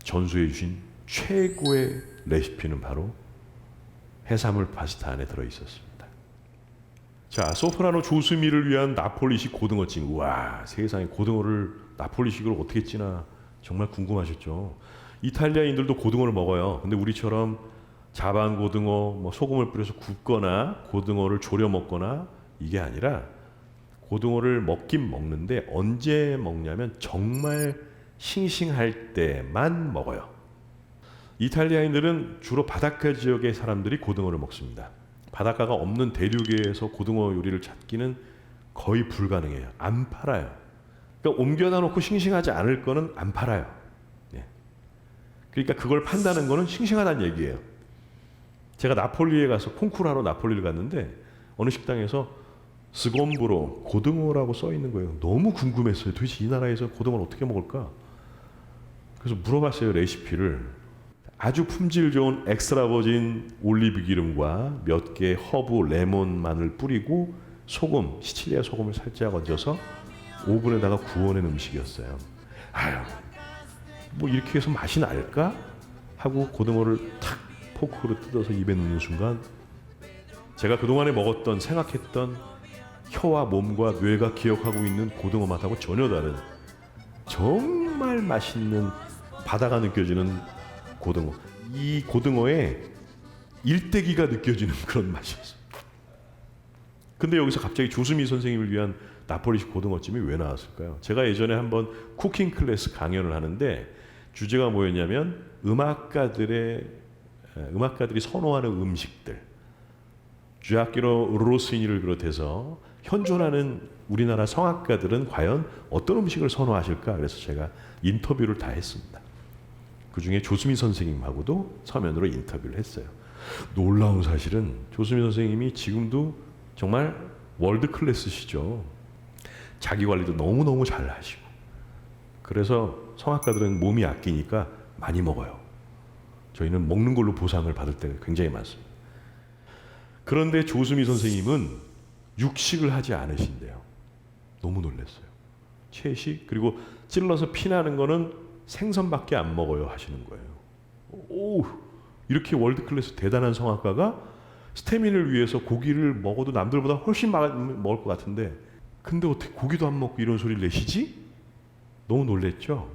전수해 주신 최고의 레시피는 바로 해산물 파스타 안에 들어있었습니다. 자, 소프라노 조스미를 위한 나폴리식 고등어찜. 우와, 세상에 고등어를 나폴리식으로 어떻게 찌나 정말 궁금하셨죠? 이탈리아인들도 고등어를 먹어요. 근데 우리처럼 자반 고등어, 뭐 소금을 뿌려서 굽거나 고등어를 졸여 먹거나 이게 아니라 고등어를 먹긴 먹는데 언제 먹냐면 정말 싱싱할 때만 먹어요. 이탈리아인들은 주로 바닷가 지역의 사람들이 고등어를 먹습니다. 바닷가가 없는 대륙에서 고등어 요리를 찾기는 거의 불가능해요. 안 팔아요. 그러니까 옮겨다 놓고 싱싱하지 않을 거는 안 팔아요. 예. 그러니까 그걸 판다는 거는 싱싱하다는 얘기예요. 제가 나폴리에 가서 콩쿠르하러 나폴리를 갔는데 어느 식당에서 스곰브로 고등어라고 써 있는 거예요. 너무 궁금했어요. 도대체 이 나라에서 고등어를 어떻게 먹을까? 그래서 물어봤어요, 레시피를. 아주 품질 좋은 엑스트라 버진 올리브 기름과 몇 개 허브, 레몬, 마늘 뿌리고 소금, 시칠리아 소금을 살짝 얹어서 오븐에다가 구워낸 음식이었어요. 아유, 뭐 이렇게 해서 맛이 날까? 하고 고등어를 탁 포크로 뜯어서 입에 넣는 순간 제가 그동안에 먹었던, 생각했던 혀와 몸과 뇌가 기억하고 있는 고등어 맛하고 전혀 다른 정말 맛있는 바다가 느껴지는 고등어. 이 고등어에 일대기가 느껴지는 그런 맛이었어요. 근데 여기서 갑자기 조수미 선생님을 위한 나폴리식 고등어찜이 왜 나왔을까요? 제가 예전에 한번 쿠킹 클래스 강연을 하는데 주제가 뭐였냐면 음악가들이 선호하는 음식들. 주악기로 로시니를 비롯해서 현존하는 우리나라 성악가들은 과연 어떤 음식을 선호하실까? 그래서 제가 인터뷰를 다 했습니다. 그중에 조수미 선생님하고도 서면으로 인터뷰를 했어요. 놀라운 사실은 조수미 선생님이 지금도 정말 월드 클래스시죠. 자기 관리도 너무너무 잘 하시고. 그래서 성악가들은 몸이 아끼니까 많이 먹어요. 저희는 먹는 걸로 보상을 받을 때가 굉장히 많습니다. 그런데 조수미 선생님은 육식을 하지 않으신대요. 너무 놀랐어요. 채식, 그리고 찔러서 피나는 거는 생선밖에 안 먹어요 하시는 거예요. 오, 이렇게 월드클래스 대단한 성악가가 스태민을 위해서 고기를 먹어도 남들보다 훨씬 먹을 것 같은데 근데 어떻게 고기도 안 먹고 이런 소리를 내시지? 너무 놀랬죠?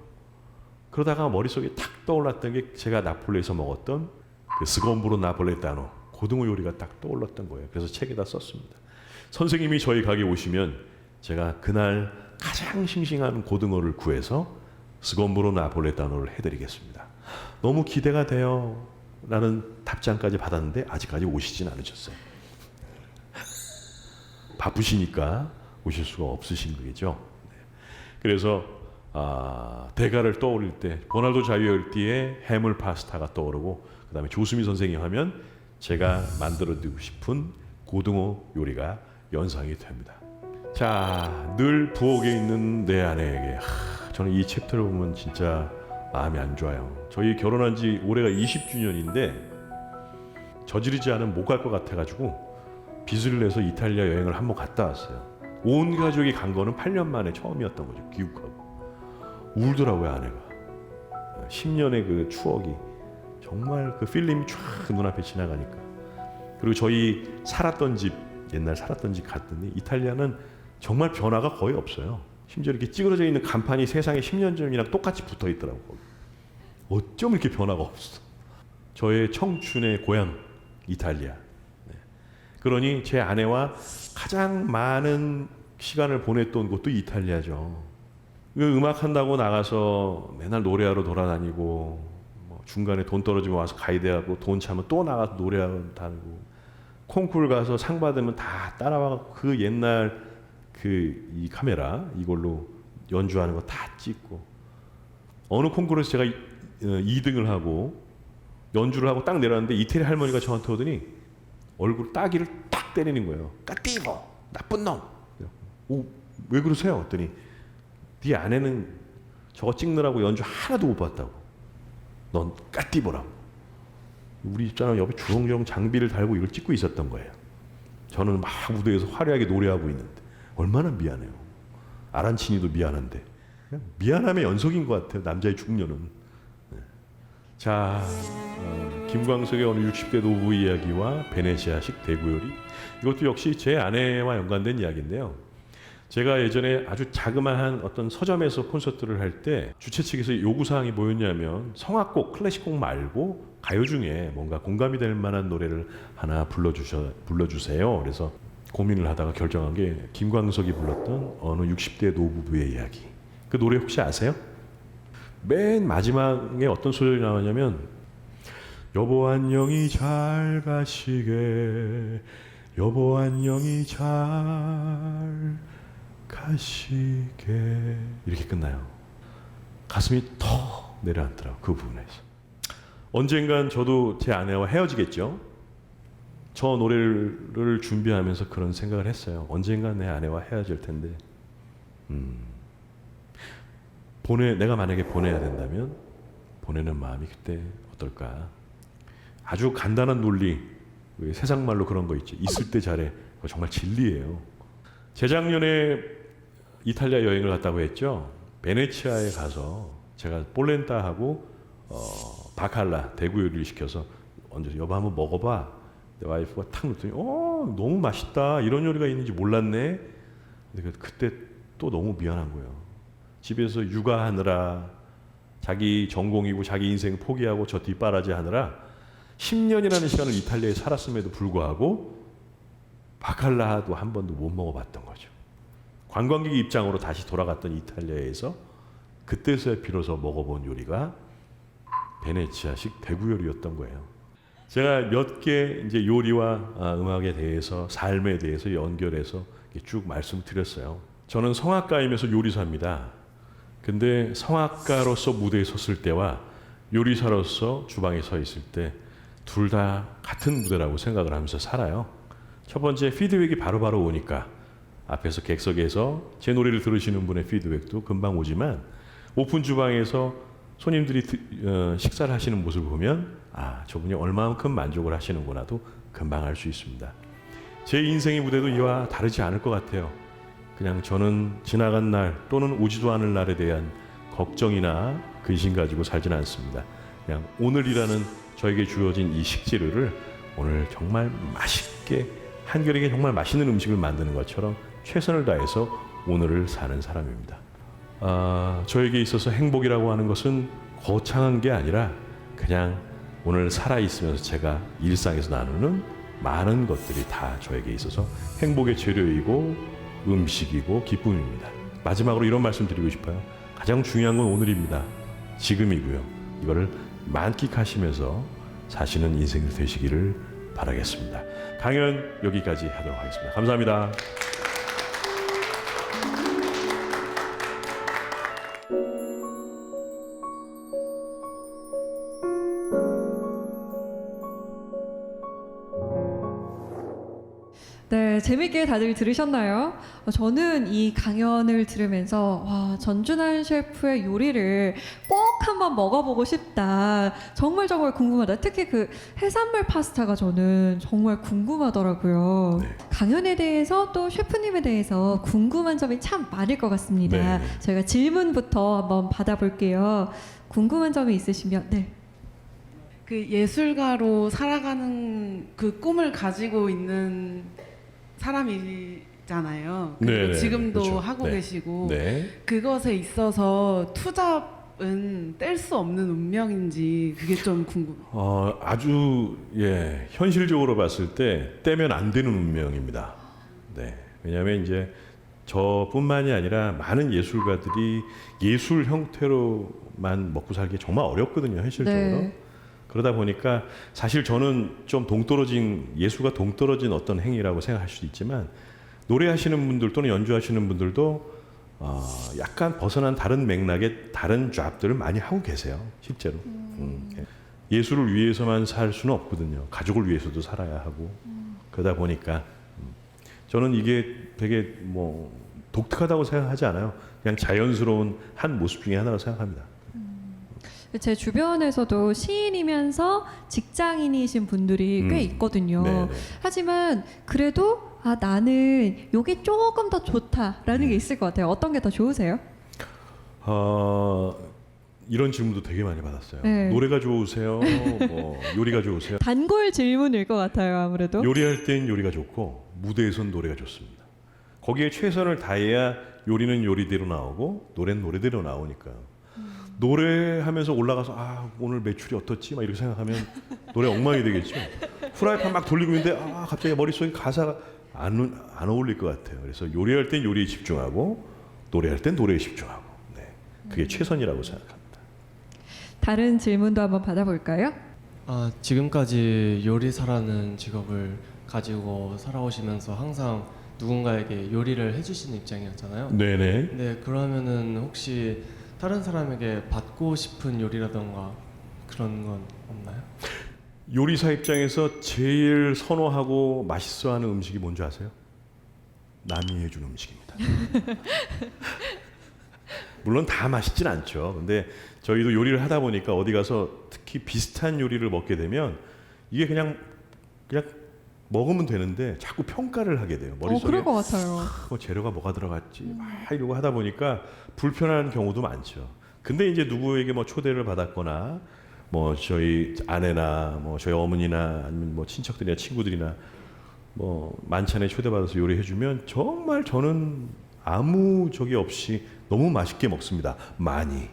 그러다가 머릿속에 탁 떠올랐던 게 제가 나폴리에서 먹었던 그 스곰브로 나폴레타노 고등어 요리가 딱 떠올랐던 거예요. 그래서 책에다 썼습니다. 선생님이 저희 가게 오시면 제가 그날 가장 싱싱한 고등어를 구해서 스곰브로 나폴레타노를 해드리겠습니다. 너무 기대가 돼요. 라는 답장까지 받았는데 아직까지 오시진 않으셨어요. 바쁘시니까 오실 수가 없으신 거겠죠. 네. 그래서 대가를 떠올릴 때 버나르도 자이어티의 해물 파스타가 떠오르고 그 다음에 조수미 선생님 하면 제가 만들어드리고 싶은 고등어 요리가 연상이 됩니다. 자, 늘 부엌에 있는 내 아내에게 저는 이 챕터를 보면 진짜 마음이 안 좋아요. 저희 결혼한 지 올해가 20주년인데 저지르지 않으면 못 갈 것 같아가지고 빚을 내서 이탈리아 여행을 한번 갔다 왔어요. 온 가족이 간 거는 8년 만에 처음이었던 거죠. 귀국하고. 울더라고요, 아내가. 10년의 그 추억이 정말 그 필름이 쫙 눈앞에 지나가니까. 그리고 저희 살았던 집, 옛날 살았던 집 갔더니 이탈리아는 정말 변화가 거의 없어요. 심지어 이렇게 찌그러져 있는 간판이 세상에 10년 전이랑 똑같이 붙어 있더라고요. 어쩜 이렇게 변화가 없어. 저의 청춘의 고향 이탈리아. 네. 그러니 제 아내와 가장 많은 시간을 보냈던 곳도 이탈리아죠. 음악 한다고 나가서 맨날 노래하러 돌아다니고 뭐 중간에 돈 떨어지면 와서 가이드하고 돈 차면 또 나가서 노래하러 다니고 콩쿠르 가서 상 받으면 다 따라와서 그 옛날 이 카메라 이걸로 연주하는 거 다 찍고 어느 콩쿠르에서 제가 2등을 하고 연주를 하고 딱 내려왔는데 이태리 할머니가 저한테 오더니 얼굴 따귀를 딱 때리는 거예요. 까띠고 나쁜 놈. 오, 왜 그러세요? 했더니 네 아내는 저거 찍느라고 연주 하나도 못 봤다고. 넌 까띠보라고. 우리 집사람 옆에 주렁주렁 장비를 달고 이걸 찍고 있었던 거예요. 저는 막 무대에서 화려하게 노래하고 있는데 얼마나 미안해요. 아란치니도 미안한데 그냥 미안함의 연속인 것 같아요. 남자의 중년은. 네. 자, 김광석의 어느 60대 노부 이야기와 베네치아식 대구 요리, 이것도 역시 제 아내와 연관된 이야기인데요. 제가 예전에 아주 자그마한 어떤 서점에서 콘서트를 할 때 주최 측에서 요구사항이 뭐였냐면 성악곡, 클래식곡 말고 가요 중에 뭔가 공감이 될 만한 노래를 하나 불러주세요. 그래서 고민을 하다가 결정한 게 김광석이 불렀던 어느 60대 노부부의 이야기. 그 노래 혹시 아세요? 맨 마지막에 어떤 소절이 나오냐면 여보 안녕히 잘 가시게 여보 안녕히 잘 가시게 이렇게 끝나요. 가슴이 턱 내려앉더라고요. 그 부분에서. 언젠간 저도 제 아내와 헤어지겠죠. 저 노래를 준비하면서 그런 생각을 했어요. 언젠간 내 아내와 헤어질 텐데 내가 만약에 보내야 된다면 보내는 마음이 그때 어떨까. 아주 간단한 논리, 세상 말로 그런 거 있지. 있을 때 잘해. 그거 정말 진리예요. 재작년에 이탈리아 여행을 갔다고 했죠. 베네치아에 가서 제가 폴렌타하고 바칼라 대구 요리를 시켜서 얹어서 여보 한번 먹어봐. 내 와이프가 탁 놓더니 너무 맛있다. 이런 요리가 있는지 몰랐네. 근데 그때 또 너무 미안한 거예요. 집에서 육아하느라 자기 전공이고 자기 인생 포기하고 저 뒷바라지 하느라 10년이라는 시간을 이탈리아에 살았음에도 불구하고 바칼라도 한 번도 못 먹어봤던 거죠. 관광객 입장으로 다시 돌아갔던 이탈리아에서 그때서야 비로소 먹어본 요리가 베네치아식 대구 요리였던 거예요. 제가 몇 개 이제 요리와 음악에 대해서 삶에 대해서 연결해서 쭉 말씀드렸어요. 저는 성악가이면서 요리사입니다. 근데 성악가로서 무대에 섰을 때와 요리사로서 주방에 서 있을 때 둘 다 같은 무대라고 생각을 하면서 살아요. 첫 번째 피드백이 바로바로 오니까 앞에서 객석에서 제 노래를 들으시는 분의 피드백도 금방 오지만 오픈 주방에서 손님들이 식사를 하시는 모습을 보면 저분이 얼마만큼 만족을 하시는구나도 금방 알 수 있습니다. 제 인생의 무대도 이와 다르지 않을 것 같아요. 그냥 저는 지나간 날 또는 오지도 않을 날에 대한 걱정이나 근심 가지고 살지는 않습니다. 그냥 오늘이라는 저에게 주어진 이 식재료를 오늘 정말 맛있게 한결에게 정말 맛있는 음식을 만드는 것처럼 최선을 다해서 오늘을 사는 사람입니다. 저에게 있어서 행복이라고 하는 것은 거창한 게 아니라 그냥 오늘 살아있으면서 제가 일상에서 나누는 많은 것들이 다 저에게 있어서 행복의 재료이고 음식이고 기쁨입니다. 마지막으로 이런 말씀 드리고 싶어요. 가장 중요한 건 오늘입니다. 지금이고요. 이거를 만끽하시면서 사시는 인생이 되시기를 바라겠습니다. 강연 여기까지 하도록 하겠습니다. 감사합니다. 네, 재밌게 다들 들으셨나요? 저는 이 강연을 들으면서 와, 전준환 셰프의 요리를 꼭 한번 먹어보고 싶다. 정말 궁금하다. 특히 그 해산물 파스타가 저는 정말 궁금하더라고요. 네. 강연에 대해서 또 셰프님에 대해서 궁금한 점이 참 많을 것 같습니다. 네. 저희가 질문부터 한번 받아볼게요. 궁금한 점이 있으시면 그 예술가로 살아가는 그 꿈을 가지고 있는 사람이잖아요. 네네, 지금도 그렇죠. 하고 네. 계시고 네. 그것에 있어서 투잡은 뗄 수 없는 운명인지 그게 좀 궁금해요. 아주 현실적으로 봤을 때 떼면 안 되는 운명입니다. 네. 왜냐하면 이제 저뿐만이 아니라 많은 예술가들이 예술 형태로만 먹고 살기 정말 어렵거든요, 현실적으로. 네. 그러다 보니까 사실 저는 좀 예술과 동떨어진 어떤 행위라고 생각할 수도 있지만 노래하시는 분들 또는 연주하시는 분들도 약간 벗어난 다른 맥락의 다른 잡들을 많이 하고 계세요, 실제로. 예술을 위해서만 살 수는 없거든요. 가족을 위해서도 살아야 하고 그러다 보니까 저는 이게 되게 뭐 독특하다고 생각하지 않아요. 그냥 자연스러운 한 모습 중에 하나라고 생각합니다. 제 주변에서도 시인이면서 직장인이신 분들이 꽤 있거든요. 네네. 하지만 그래도 나는 이게 조금 더 좋다라는 게 있을 것 같아요. 어떤 게 더 좋으세요? 이런 질문도 되게 많이 받았어요. 네. 노래가 좋으세요? 뭐 요리가 좋으세요? 단골 질문일 것 같아요. 아무래도. 요리할 땐 요리가 좋고 무대에선 노래가 좋습니다. 거기에 최선을 다해야 요리는 요리대로 나오고 노래는 노래대로 나오니까 노래하면서 올라가서 오늘 매출이 어떻지? 막 이렇게 생각하면 노래 엉망이 되겠죠. 프라이팬 막 돌리고 있는데 갑자기 머릿속에 가사가 안 어울릴 것 같아요. 그래서 요리할 땐 요리에 집중하고 노래할 땐 노래에 집중하고 그게 최선이라고 생각합니다. 다른 질문도 한번 받아볼까요? 지금까지 요리사라는 직업을 가지고 살아오시면서 항상 누군가에게 요리를 해주시는 입장이었잖아요. 네네. 네, 그러면은 혹시 다른 사람에게 받고 싶은 요리라던가 그런 건 없나요? 요리사 입장에서 제일 선호하고 맛있어하는 음식이 뭔지 아세요? 남이 해준 음식입니다. 물론 다 맛있진 않죠. 근데 저희도 요리를 하다 보니까 어디 가서 특히 비슷한 요리를 먹게 되면 이게 그냥 먹으면 되는데 자꾸 평가를 하게 돼요. 머릿속에 그럴 것 같아요. 재료가 뭐가 들어갔지 막 이러고 하다 보니까 불편한 경우도 많죠. 근데 이제 누구에게 뭐 초대를 받았거나 뭐 저희 아내나 뭐 저희 어머니나 아니면 뭐 친척들이나 친구들이나 뭐 만찬에 초대받아서 요리해주면 정말 저는 아무 적이 없이 너무 맛있게 먹습니다. 많이.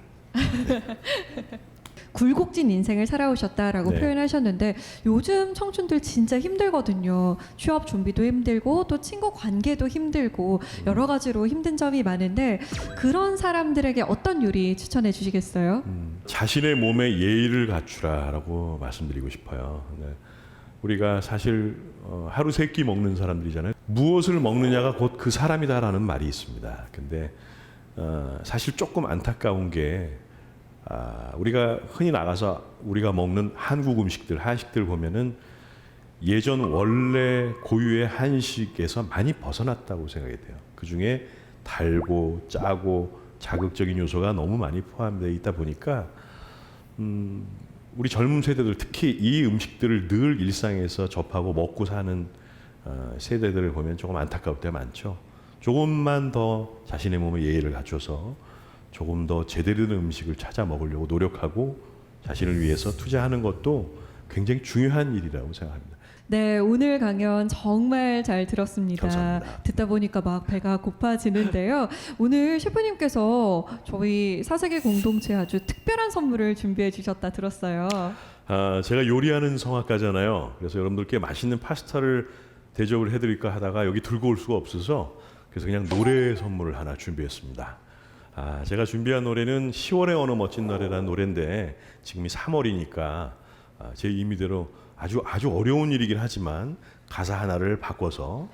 굴곡진 인생을 살아오셨다라고 네. 표현하셨는데 요즘 청춘들 진짜 힘들거든요. 취업 준비도 힘들고 또 친구 관계도 힘들고 여러 가지로 힘든 점이 많은데 그런 사람들에게 어떤 요리 추천해 주시겠어요? 자신의 몸에 예의를 갖추라라고 말씀드리고 싶어요. 네. 우리가 사실 하루 세 끼 먹는 사람들이잖아요. 무엇을 먹느냐가 곧 그 사람이다라는 말이 있습니다. 근데 사실 조금 안타까운 게 우리가 흔히 나가서 우리가 먹는 한국 음식들, 한식들 보면은 예전 원래 고유의 한식에서 많이 벗어났다고 생각이 돼요. 그 중에 달고 짜고 자극적인 요소가 너무 많이 포함되어 있다 보니까 우리 젊은 세대들 특히 이 음식들을 늘 일상에서 접하고 먹고 사는 세대들을 보면 조금 안타까울 때가 많죠. 조금만 더 자신의 몸에 예의를 갖춰서 조금 더 제대로 된 음식을 찾아 먹으려고 노력하고 자신을 위해서 투자하는 것도 굉장히 중요한 일이라고 생각합니다. 네, 오늘 강연 정말 잘 들었습니다. 감사합니다. 듣다 보니까 막 배가 고파지는데요. 오늘 셰프님께서 저희 사세계 공동체 아주 특별한 선물을 준비해 주셨다 들었어요. 제가 요리하는 성악가잖아요. 그래서 여러분들께 맛있는 파스타를 대접을 해드릴까 하다가 여기 들고 올 수가 없어서 그래서 그냥 노래 선물을 하나 준비했습니다. 제가 준비한 노래는 10월의 어느 멋진 날이라는 노래인데 지금이 3월이니까 제 임의대로 아주 어려운 일이긴 하지만 가사 하나를 바꿔서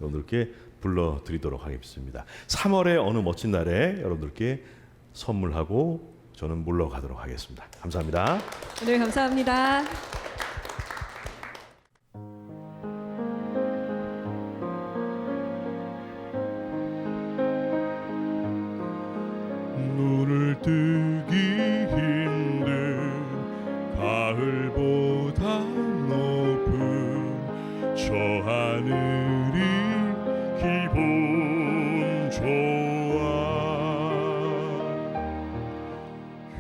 여러분들께 불러드리도록 하겠습니다. 3월의 어느 멋진 날에 여러분들께 선물하고 저는 물러가도록 하겠습니다. 감사합니다. 오늘 감사합니다. 눈을 뜨기 힘든 가을보다 높은 저 하늘이 기분 좋아.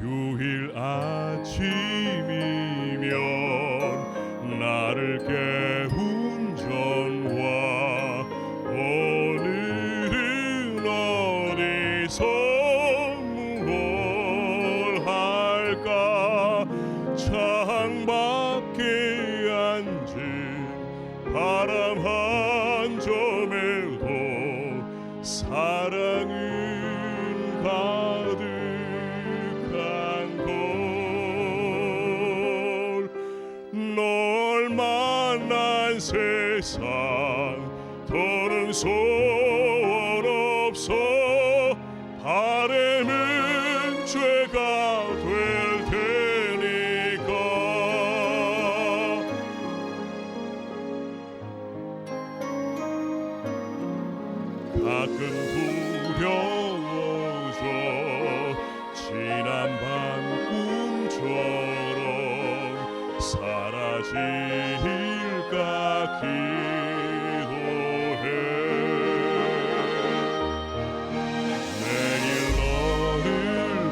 휴일 아침이면 나를 깨운 전화 오늘은 어디서 창밖에 앉은 바람 한 점에도 사랑은 가득한 걸. 널 만난 세상 더는 소원 없어. 바람은 죄가 될 테니까 가끔 두려워져 지난 밤 꿈처럼 사라질까 기도해. 내일 너를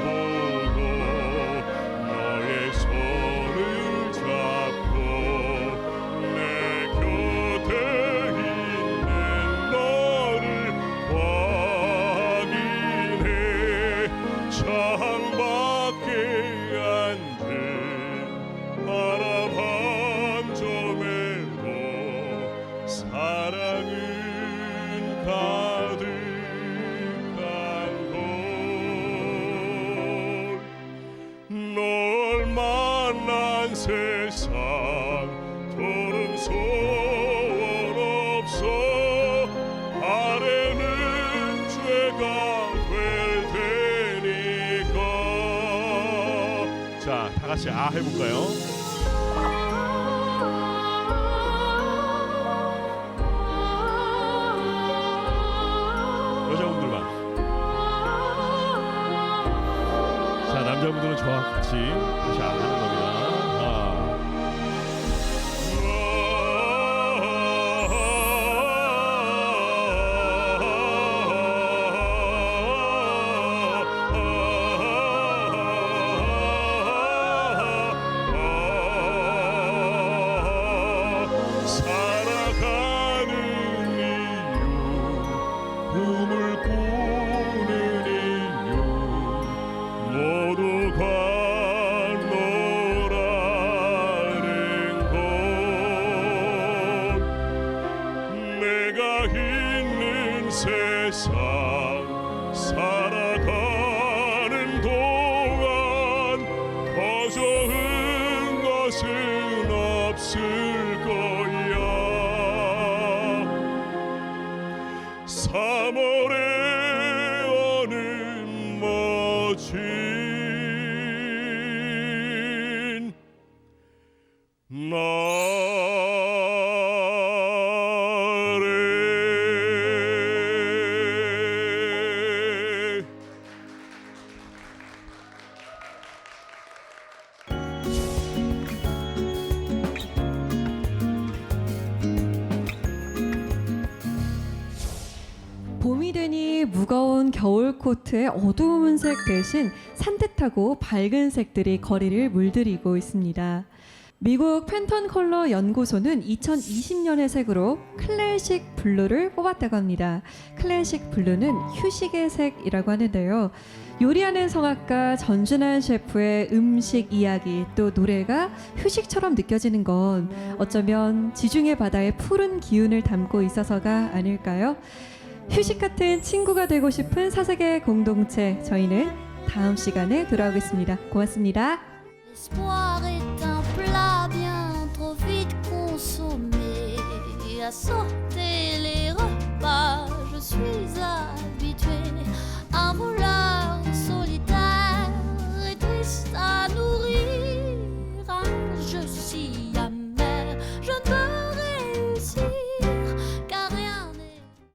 보고 너의 손을 잡고 내 곁에 있는 너를 확인해. 창밖에 앉은 바람 한 점에도 사랑은 가득한 걸. 널 만난 세상 더는 소원 없어. 아래는 죄가 될 테니까. 자, 다 같이 아 해볼까요? 여자분들만. 자, 남자분들은 저와 같이 다시 안 하는 겁니다. 살아가는 이유, 꿈을 꾸는 이유 모두가 너라는 것. 내가 있는 세상 살아가는 동안 더 좋은 것은 없을 거야. 3월의 어느 멋진 날에. 봄이 되니 무거운 겨울 코트의 어두운 색 대신 산뜻하고 밝은 색들이 거리를 물들이고 있습니다. 미국 팬톤 컬러 연구소는 2020년의 색으로 클래식 블루를 뽑았다고 합니다. 클래식 블루는 휴식의 색이라고 하는데요. 요리하는 성악가 전준환 셰프의 음식 이야기 또 노래가 휴식처럼 느껴지는 건 어쩌면 지중해 바다의 푸른 기운을 담고 있어서가 아닐까요? 휴식 같은 친구가 되고 싶은 사색의 공동체, 저희는 다음 시간에 돌아오겠습니다. 고맙습니다. L'espoir est un plat bien trop vite consommé, à sauter